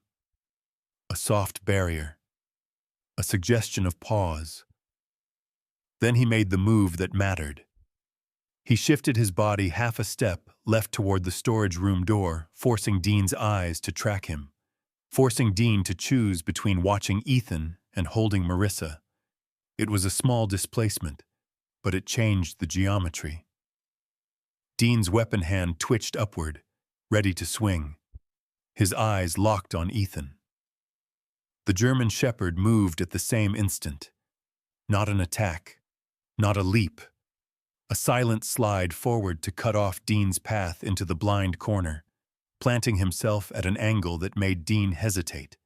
Speaker 1: A soft barrier. A suggestion of pause. Then he made the move that mattered. He shifted his body half a step left toward the storage room door, forcing Dean's eyes to track him, forcing Dean to choose between watching Ethan and holding Marissa. It was a small displacement, but it changed the geometry. Dean's weapon hand twitched upward, ready to swing. His eyes locked on Ethan. The German Shepherd moved at the same instant. Not an attack, not a leap. A silent slide forward to cut off Dean's path into the blind corner, planting himself at an angle that made Dean hesitate.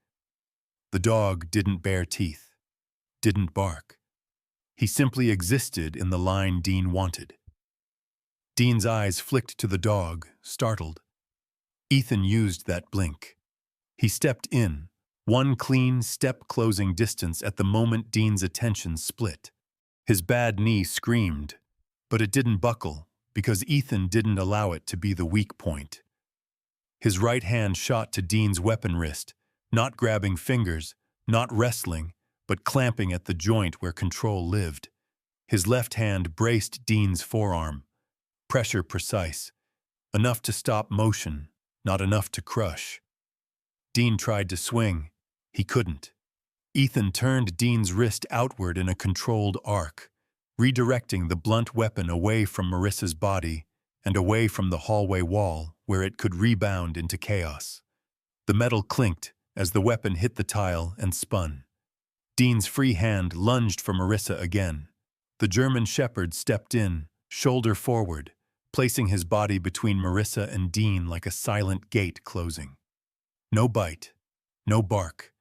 Speaker 1: The dog didn't bare teeth, didn't bark. He simply existed in the line Dean wanted. Dean's eyes flicked to the dog, startled. Ethan used that blink. He stepped in, one clean step-closing distance at the moment Dean's attention split. His bad knee screamed, but it didn't buckle because Ethan didn't allow it to be the weak point. His right hand shot to Dean's weapon wrist, not grabbing fingers, not wrestling, but clamping at the joint where control lived. His left hand braced Dean's forearm. Pressure precise. Enough to stop motion, not enough to crush. Dean tried to swing. He couldn't. Ethan turned Dean's wrist outward in a controlled arc, redirecting the blunt weapon away from Marissa's body and away from the hallway wall where it could rebound into chaos. The metal clinked as the weapon hit the tile and spun. Dean's free hand lunged for Marissa again. The German Shepherd stepped in, shoulder forward, placing his body between Marissa and Dean like a silent gate closing. No bite, no bark,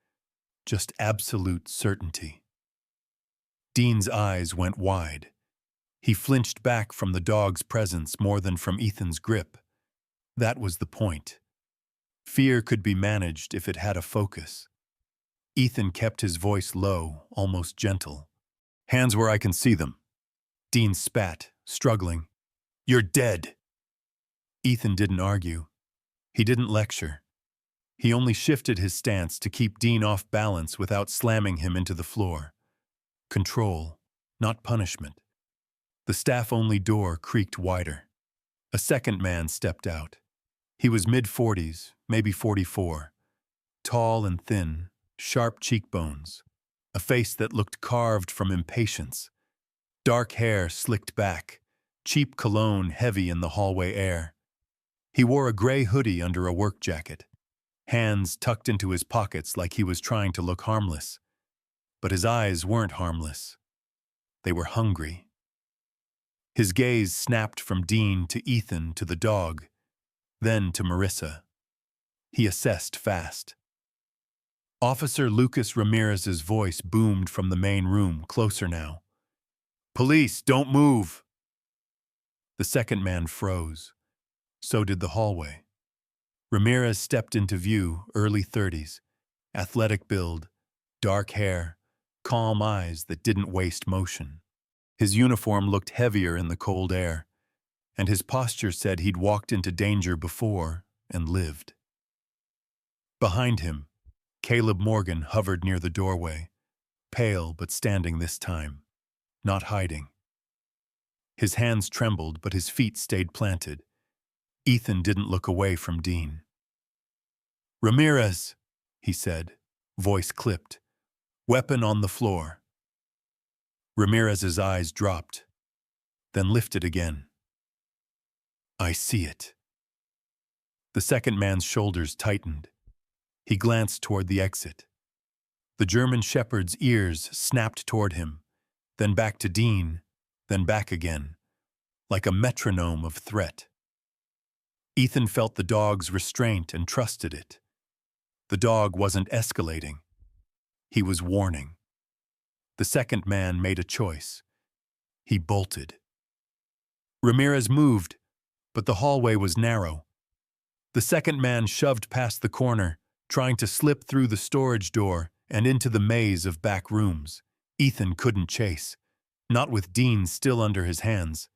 Speaker 1: just absolute certainty. Dean's eyes went wide. He flinched back from the dog's presence more than from Ethan's grip. That was the point. Fear could be managed if it had a focus. Ethan kept his voice low, almost gentle. "Hands where I can see them." Dean spat, struggling. "You're dead." Ethan didn't argue. He didn't lecture. He only shifted his stance to keep Dean off balance without slamming him into the floor. Control, not punishment. The staff-only door creaked wider. A second man stepped out. He was mid-40s, maybe 44. Tall and thin, sharp cheekbones. A face that looked carved from impatience. Dark hair slicked back. Cheap cologne heavy in the hallway air. He wore a gray hoodie under a work jacket. Hands tucked into his pockets like he was trying to look harmless. But his eyes weren't harmless. They were hungry. His gaze snapped from Dean to Ethan to the dog, then to Marissa. He assessed fast. Officer Lucas Ramirez's voice boomed from the main room, closer now. "Police, don't move!" The second man froze. So did the hallway. Ramirez stepped into view, early 30s, athletic build, dark hair, calm eyes that didn't waste motion. His uniform looked heavier in the cold air, and his posture said he'd walked into danger before and lived. Behind him, Caleb Morgan hovered near the doorway, pale but standing this time, not hiding. His hands trembled, but his feet stayed planted. Ethan didn't look away from Dean. "Ramirez," he said, voice clipped. "Weapon on the floor." Ramirez's eyes dropped. then lifted again. I see it. The second man's shoulders tightened. He glanced toward the exit. The German shepherd's ears snapped toward him, then back to Dean, then back again, like a metronome of threat. Ethan felt the dog's restraint and trusted it. The dog wasn't escalating. He was warning. The second man made a choice. He bolted. Ramirez moved, but the hallway was narrow. The second man shoved past the corner, trying to slip through the storage door and into the maze of back rooms. Ethan couldn't chase, not with Dean still under his hands,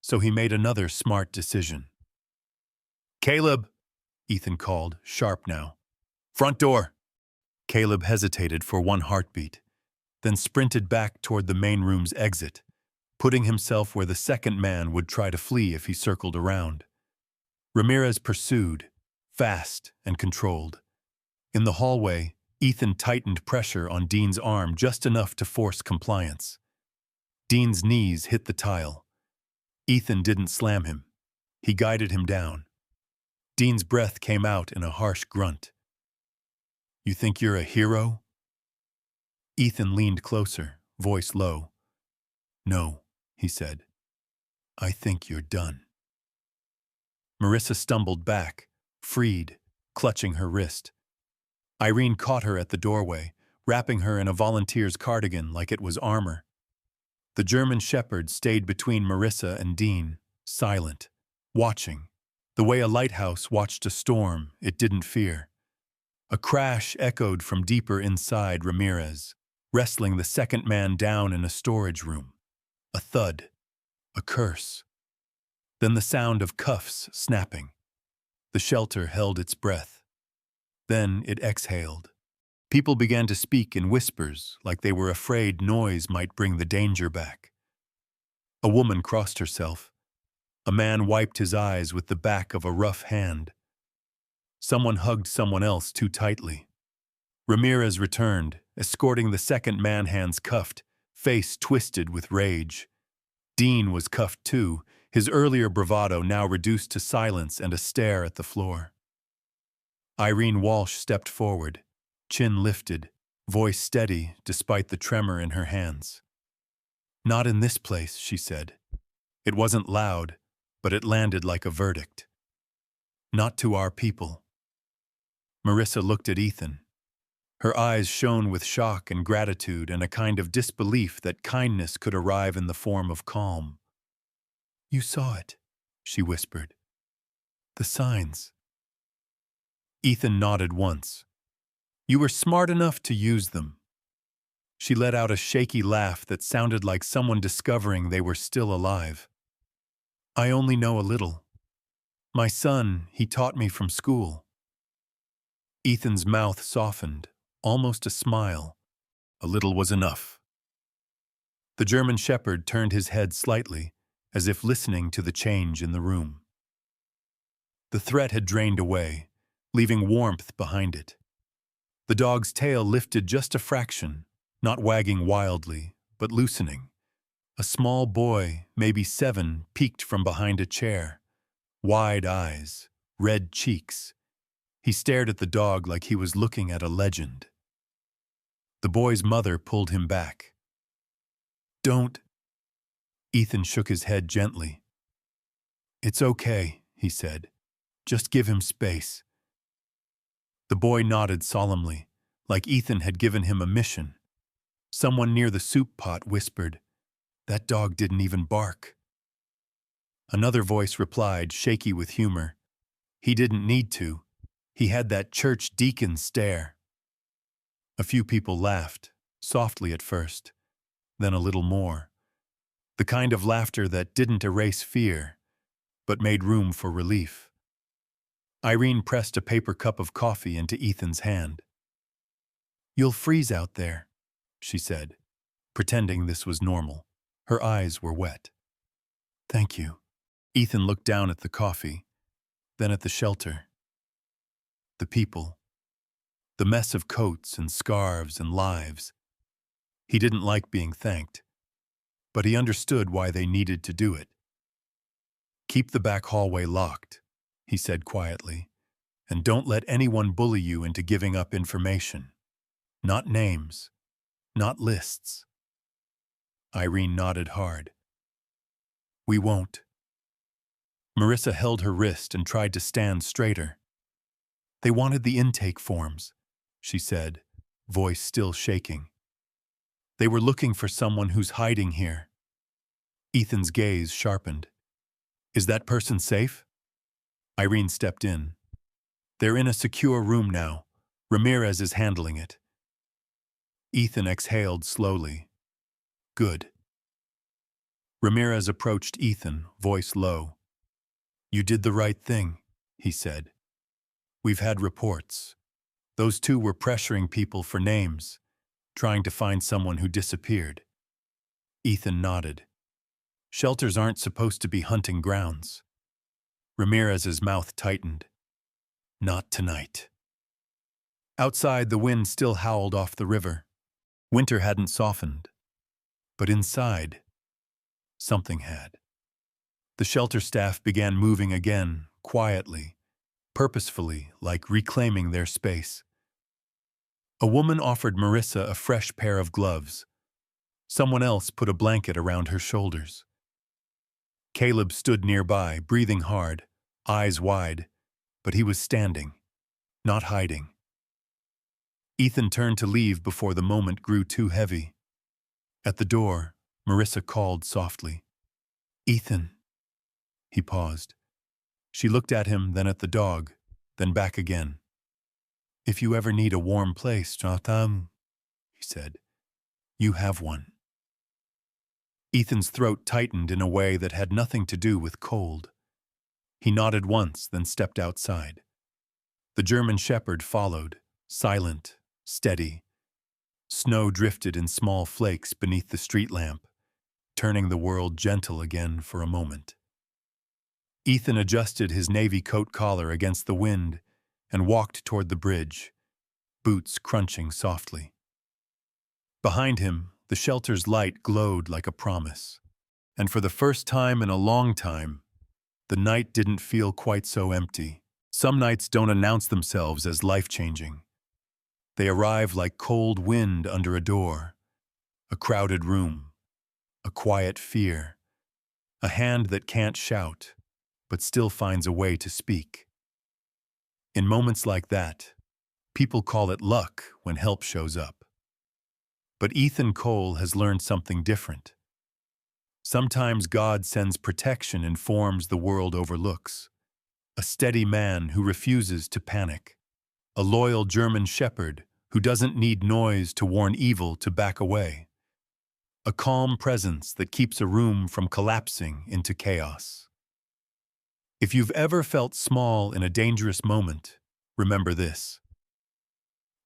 Speaker 1: so he made another smart decision. Caleb, Ethan called, sharp now. Front door. Caleb hesitated for one heartbeat, then sprinted back toward the main room's exit, putting himself where the second man would try to flee if he circled around. Ramirez pursued, fast and controlled. In the hallway, Ethan tightened pressure on Dean's arm just enough to force compliance. Dean's knees hit the tile. Ethan didn't slam him. He guided him down. Dean's breath came out in a harsh grunt. You think you're a hero? Ethan leaned closer, voice low. No, he said. I think you're done. Marissa stumbled back, freed, clutching her wrist. Irene caught her at the doorway, wrapping her in a volunteer's cardigan like it was armor. The German shepherd stayed between Marissa and Dean, silent, watching, the way a lighthouse watched a storm it didn't fear. A crash echoed from deeper inside Ramirez, wrestling the second man down in a storage room. A thud, a curse. Then the sound of cuffs snapping. The shelter held its breath. Then it exhaled. People began to speak in whispers, like they were afraid noise might bring the danger back. A woman crossed herself. A man wiped his eyes with the back of a rough hand. Someone hugged someone else too tightly. Ramirez returned, escorting the second man, hands cuffed, face twisted with rage. Dean was cuffed too, his earlier bravado now reduced to silence and a stare at the floor. Irene Walsh stepped forward, chin lifted, voice steady despite the tremor in her hands. Not in this place, she said. It wasn't loud, but it landed like a verdict. Not to our people. Marissa looked at Ethan. Her eyes shone with shock and gratitude and a kind of disbelief that kindness could arrive in the form of calm. You saw it, she whispered. The signs. Ethan nodded once. You were smart enough to use them. She let out a shaky laugh that sounded like someone discovering they were still alive. I only know a little. My son, he taught me from school. Ethan's mouth softened, almost a smile. A little was enough. The German shepherd turned his head slightly, as if listening to the change in the room. The threat had drained away, leaving warmth behind it. The dog's tail lifted just a fraction, not wagging wildly, but loosening. A small boy, maybe 7, peeked from behind a chair. Wide eyes, red cheeks. He stared at the dog like he was looking at a legend. The boy's mother pulled him back. Don't. Ethan shook his head gently. It's okay, he said. Just give him space. The boy nodded solemnly, like Ethan had given him a mission. Someone near the soup pot whispered, That dog didn't even bark. Another voice replied, shaky with humor, He didn't need to. He had that church deacon stare. A few people laughed, softly at first, then a little more. The kind of laughter that didn't erase fear, but made room for relief. Irene pressed a paper cup of coffee into Ethan's hand. You'll freeze out there, she said, pretending this was normal. Her eyes were wet. Thank you. Ethan looked down at the coffee, then at the shelter. The people. The mess of coats and scarves and lives. He didn't like being thanked. but he understood why they needed to do it. "Keep the back hallway locked," he said quietly, "and don't let anyone bully you into giving up information. Not names, not lists." Irene nodded hard. "We won't." Marissa held her wrist and tried to stand straighter. "They wanted the intake forms," she said, voice still shaking. "They were looking for someone who's hiding here." Ethan's gaze sharpened. "Is that person safe?" Irene stepped in. "They're in a secure room now. Ramirez is handling it." Ethan exhaled slowly. "Good." Ramirez approached Ethan, voice low. "You did the right thing," he said. "We've had reports. Those two were pressuring people for names, trying to find someone who disappeared." Ethan nodded. "Shelters aren't supposed to be hunting grounds." Ramirez's mouth tightened. "Not tonight." Outside, the wind still howled off the river. Winter hadn't softened. But inside, something had. The shelter staff began moving again, quietly, purposefully, like reclaiming their space. A woman offered Marissa a fresh pair of gloves. Someone else put a blanket around her shoulders. Caleb stood nearby, breathing hard, eyes wide, but he was standing, not hiding. Ethan turned to leave before the moment grew too heavy. At the door, Marissa called softly. "Ethan." He paused. She looked at him, then at the dog, then back again. "If you ever need a warm place, Jotham," he said, "you have one." Ethan's throat tightened in a way that had nothing to do with cold. He nodded once, then stepped outside. The German shepherd followed, silent, steady. Snow drifted in small flakes beneath the street lamp, turning the world gentle again for a moment. Ethan adjusted his navy coat collar against the wind and walked toward the bridge, boots crunching softly. Behind him, the shelter's light glowed like a promise, and for the first time in a long time, the night didn't feel quite so empty. Some nights don't announce themselves as life-changing. They arrive like cold wind under a door, a crowded room, a quiet fear, a hand that can't shout, but still finds a way to speak. In moments like that, people call it luck when help shows up. But Ethan Cole has learned something different. Sometimes God sends protection in forms the world overlooks. A steady man who refuses to panic. A loyal German shepherd who doesn't need noise to warn evil to back away. A calm presence that keeps a room from collapsing into chaos. If you've ever felt small in a dangerous moment, remember this.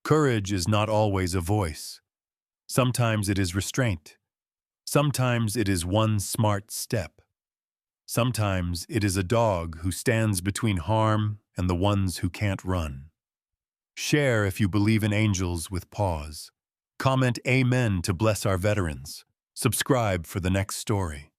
Speaker 1: Courage is not always a voice. Sometimes it is restraint. Sometimes it is one smart step. Sometimes it is a dog who stands between harm and the ones who can't run. Share if you believe in angels with paws. Comment Amen to bless our veterans. Subscribe for the next story.